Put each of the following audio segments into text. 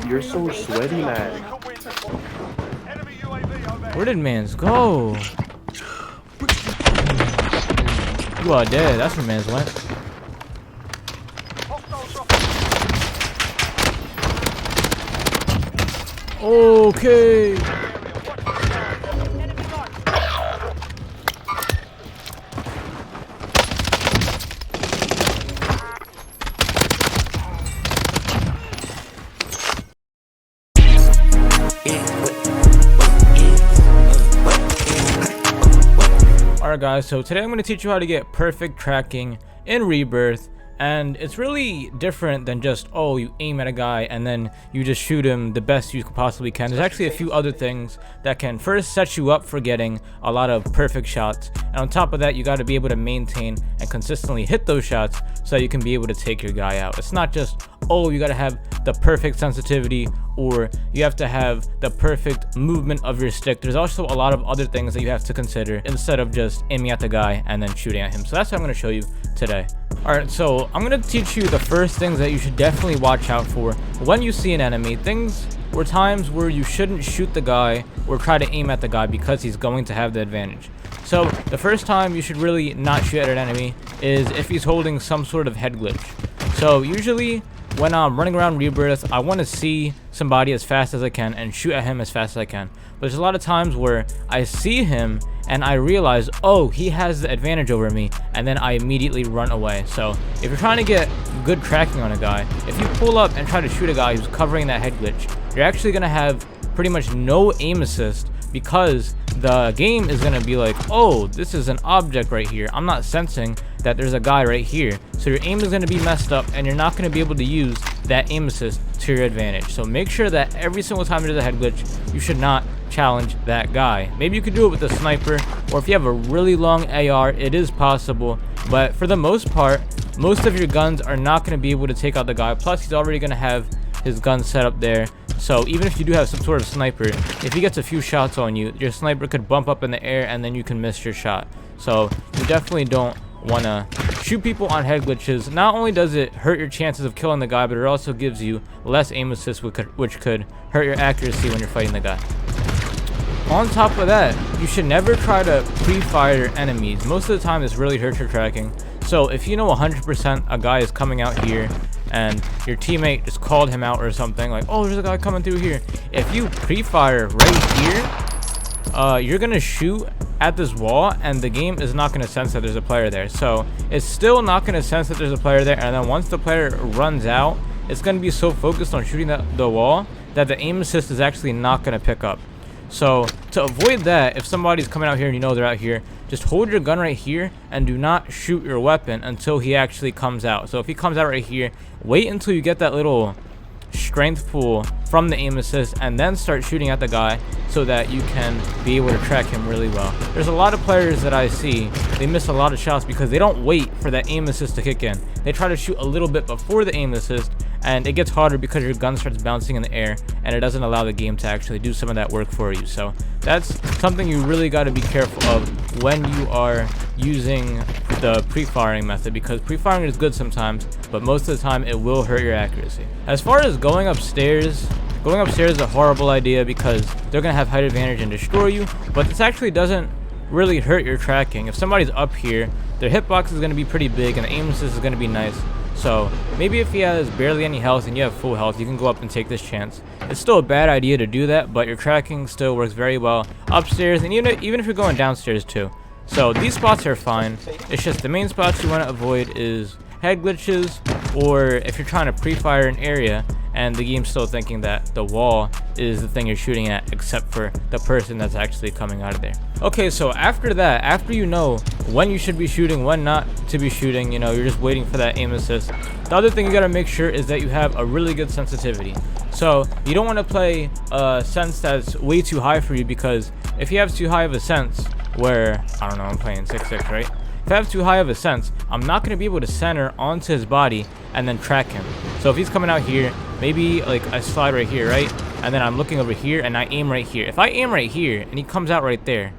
You're so sweaty, man. Where did mans go? You are dead. That's where mans went. Okay. Alright guys, so today I'm going to teach you how to get perfect tracking in Rebirth, and it's really different than just, oh, you aim at a guy and then you just shoot him the best you possibly can. There's actually a few other things that can first set you up for getting a lot of perfect shots, and on top of that you got to be able to maintain and consistently hit those shots so that you can be able to take your guy out. It's not just, oh, you got to have the perfect sensitivity or you have to have the perfect movement of your stick. There's also a lot of other things that you have to consider instead of just aiming at the guy and then shooting at him. So that's what I'm going to show you today. Alright, so I'm going to teach you the first things that you should definitely watch out for when you see an enemy. Things or times where you shouldn't shoot the guy or try to aim at the guy because he's going to have the advantage. So the first time you should really not shoot at an enemy is if he's holding some sort of head glitch. So usually when I'm running around Rebirth, I want to see somebody as fast as I can and shoot at him as fast as I can. But there's a lot of times where I see him and I realize, oh, he has the advantage over me, and then I immediately run away. So if you're trying to get good tracking on a guy, if you pull up and try to shoot a guy who's covering that head glitch, you're actually going to have pretty much no aim assist, because the game is going to be like, oh, this is an object right here. I'm not sensing that there's a guy right here. So your aim is going to be messed up and you're not going to be able to use that aim assist to your advantage. So make sure that every single time there's a head glitch, you should not challenge that guy. Maybe you could do it with a sniper, or if you have a really long AR, it is possible. But for the most part, most of your guns are not going to be able to take out the guy. Plus, he's already going to have his gun set up there. So even if you do have some sort of sniper, if he gets a few shots on you, your sniper could bump up in the air and then you can miss your shot. So you definitely don't want to shoot people on head glitches. Not only does it hurt your chances of killing the guy, but it also gives you less aim assist, which could hurt your accuracy when you're fighting the guy. On top of that, you should never try to pre-fire enemies. Most of the time this really hurts your tracking. So if you know 100% a guy is coming out here and your teammate just called him out or something, like, oh, there's a guy coming through here, if you pre-fire right here, you're gonna shoot at this wall and the game is not gonna sense that there's a player there. So it's still not gonna sense that there's a player there, and then once the player runs out, it's gonna be so focused on shooting the wall that the aim assist is actually not gonna pick up. So to avoid that, if somebody's coming out here and you know they're out here, just hold your gun right here and do not shoot your weapon until he actually comes out. So if he comes out right here, wait until you get that little strength pool from the aim assist and then start shooting at the guy so that you can be able to track him really well. There's a lot of players that I see, they miss a lot of shots because they don't wait for that aim assist to kick in. They try to shoot a little bit before the aim assist, and it gets harder because your gun starts bouncing in the air and it doesn't allow the game to actually do some of that work for you. So that's something you really got to be careful of when you are using the pre-firing method, because pre-firing is good sometimes, but most of the time it will hurt your accuracy. As far as going upstairs is a horrible idea because they're going to have height advantage and destroy you, but this actually doesn't really hurt your tracking. If somebody's up here, their hitbox is going to be pretty big and the aim assist is going to be nice. So maybe if he has barely any health and you have full health, you can go up and take this chance. It's still a bad idea to do that, but your tracking still works very well upstairs, and even if you're going downstairs too. So these spots are fine. It's just the main spots you want to avoid is head glitches, or if you're trying to pre-fire an area and the game's still thinking that the wall is the thing you're shooting at, except for the person that's actually coming out of there. Okay, so after that, after you know when you should be shooting, when not to be shooting, you know, you're just waiting for that aim assist. The other thing you gotta make sure is that you have a really good sensitivity. So you don't want to play a sense that's way too high for you, because if you have too high of a sense, where, I don't know, I'm playing 6-6, right? If I have too high of a sense, I'm not going to be able to center onto his body and then track him. So if he's coming out here, maybe like I slide right here, right? And then I'm looking over here and I aim right here. If I aim right here and he comes out right there,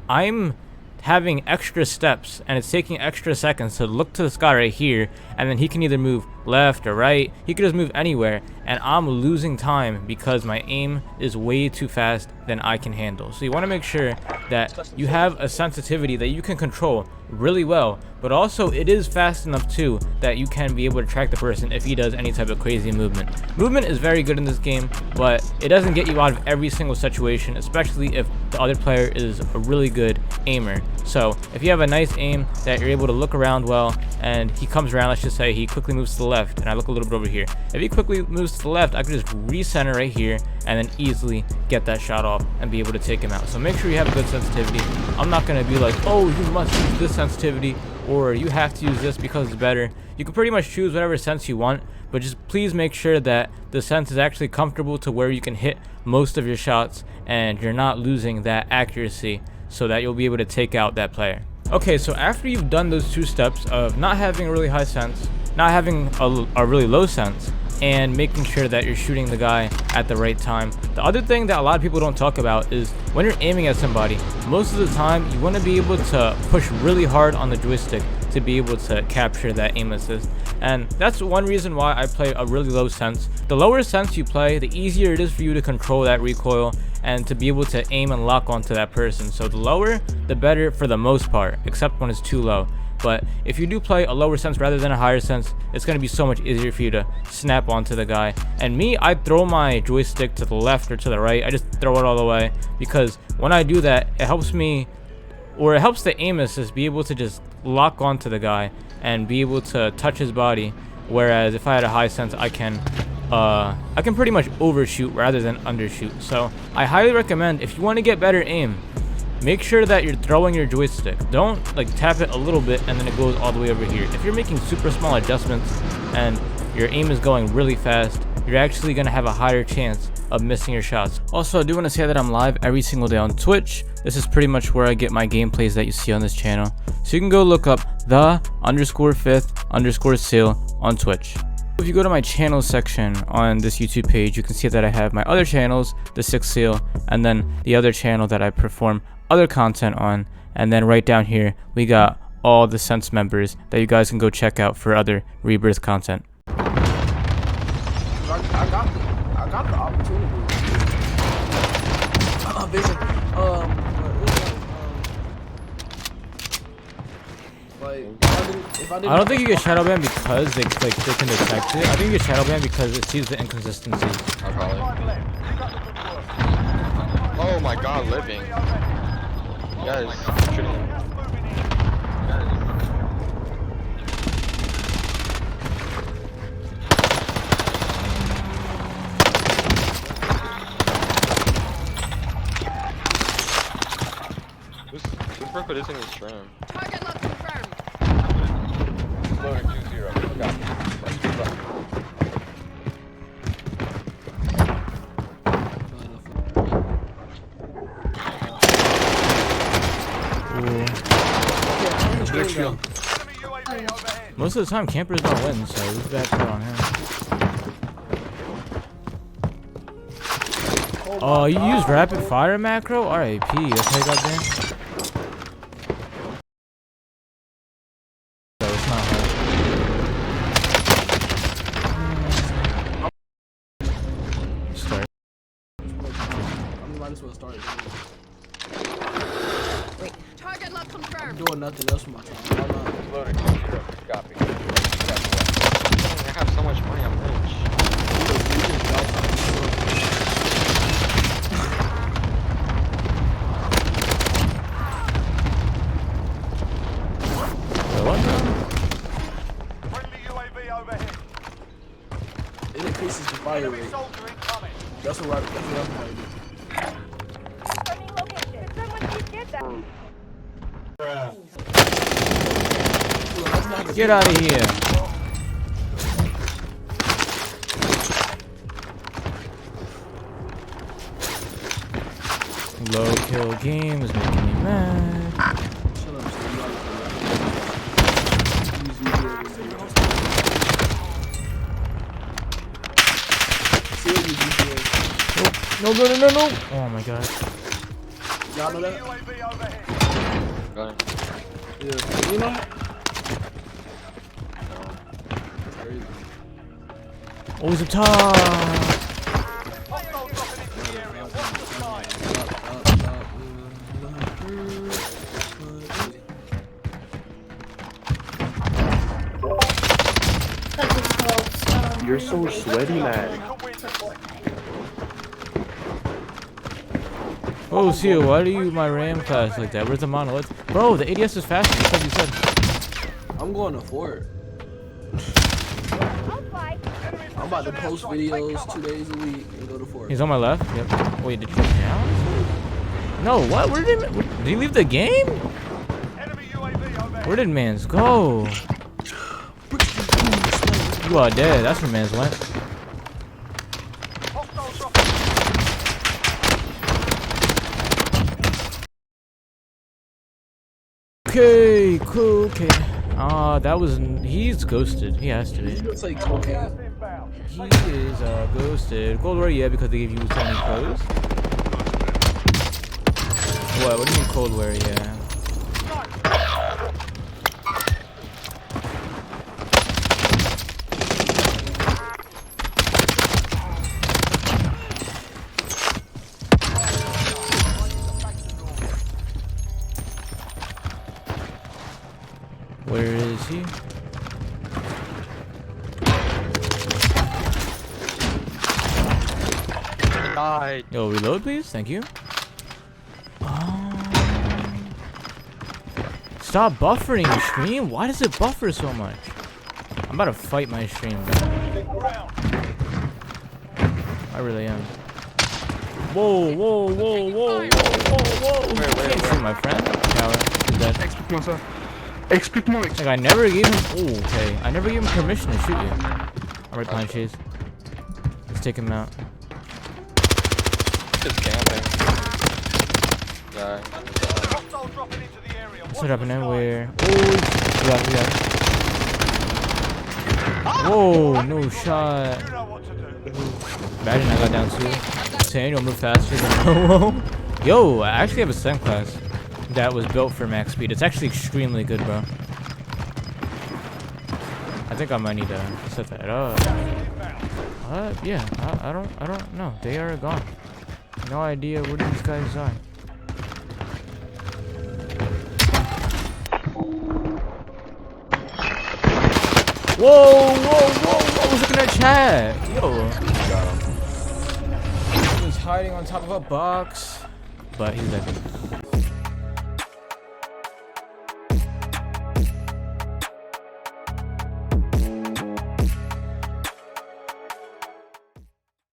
I'm having extra steps and it's taking extra seconds to look to this guy right here, and then he can either move left or right. He could just move anywhere, and I'm losing time because my aim is way too fast than I can handle. So you want to make sure that you have a sensitivity that you can control really well, but also it is fast enough too that you can be able to track the person if he does any type of crazy movement. Movement is very good in this game, but it doesn't get you out of every single situation, especially if the other player is a really good aimer. So if you have a nice aim that you're able to look around well, and he comes around, let's just say he quickly moves to the left, and I look a little bit over here. If he quickly moves to the left, I could just recenter right here and then easily get that shot off and be able to take him out. So make sure you have good sensitivity. I'm not going to be like, oh, you must use this sensitivity, or you have to use this because it's better. You can pretty much choose whatever sense you want, but just please make sure that the sense is actually comfortable to where you can hit most of your shots and you're not losing that accuracy, so that you'll be able to take out that player. Okay, so after you've done those 2 steps of not having a really high sense, not having a really low sense, and making sure that you're shooting the guy at the right time, the other thing that a lot of people don't talk about is when you're aiming at somebody, most of the time you want to be able to push really hard on the joystick to be able to capture that aim assist. And that's one reason why I play a really low sense. The lower sense you play, the easier it is for you to control that recoil and to be able to aim and lock onto that person. So the lower, the better for the most part, except when it's too low. But if you do play a lower sense rather than a higher sense, it's going to be so much easier for you to snap onto the guy. And me, I throw my joystick to the left or to the right. I just throw it all the way, because when I do that, it helps me, or it helps the aim assist be able to just lock onto the guy and be able to touch his body. Whereas if I had a high sense, I can pretty much overshoot rather than undershoot. So I highly recommend, if you want to get better aim, make sure that you're throwing your joystick. Don't like tap it a little bit and then it goes all the way over here. If you're making super small adjustments and your aim is going really fast, you're actually going to have a higher chance of missing your shots. Also, I do want to say that I'm live every single day on Twitch. This is pretty much where I get my gameplays that you see on this channel. So you can go look up the_5_seal on Twitch. If you go to my channel section on this YouTube page, you can see that I have my other channels, the 6th Seal, and then the other channel that I perform other content on. And then right down here, we got all the Sense members that you guys can go check out for other Rebirth content. I got the opportunity. I don't think you get shadow banned because they can detect it. I think you get shadow banned because it sees the inconsistency. Oh my god, living. Guys, this record isn't even stream. Target lock confirmed. Loading 2-0. Got it. Most of the time, campers don't win, so this is bad for on him. Oh, you used rapid fire macro? RIP, that's how you got banned? So it's not hard. Start. I might as well start. Wait. Target lock I'm confirmed. doing nothing else with my time. Loading 2-0. Copy. I have so much money, I'm rich. It increases the fire rate. That's what I'm doing. Get out of here. Low kill game is making me mad. Shut up, No. Oh my god. Y'all know that? Got it. Yeah. You know? That's crazy. Oh, he's up top. You're so sweaty, man. Oh, Seal, why do you my RAM class like that? Where's the monolith? Bro, the ADS is faster because you said. I'm going to fort. I'm about to post videos 2 days a week and go to fort. He's on my left. Yep. Wait, did you go down? No, what? Where did he leave the game? Where did Mans go? You are dead. That's where Mans went. Okay, cool, okay. That was, he's ghosted. He has to be. He looks like cocaine. He is ghosted. Gold War, yeah, because they give you so many clothes. What do you mean Cold War, yeah? Where is he? Died. Yo, reload please, thank you. Stop buffering your stream. Why does it buffer so much? I'm about to fight my stream, bro. I really am. Whoa, whoa, whoa, whoa, whoa, whoa, whoa. You can't shoot my friend. Coward. He's dead. Explique-moi ça. Explique-moi. Like, I never gave him. Oh, okay. I never gave him permission to shoot you. Alright, pine cheese. Let's take him out. Just camping. Yeah. What's dropping everywhere? Oh, we got. Whoa, no shot. Imagine I got down too. Saying you'll move faster than Yo, I actually have a STEM class that was built for max speed. It's actually extremely good, bro. I think I might need to set that up. Yeah, I don't know. They are gone. No idea where these guys are. Whoa, whoa, whoa! I was looking at chat. Yo, he was hiding on top of a box, but he's dead.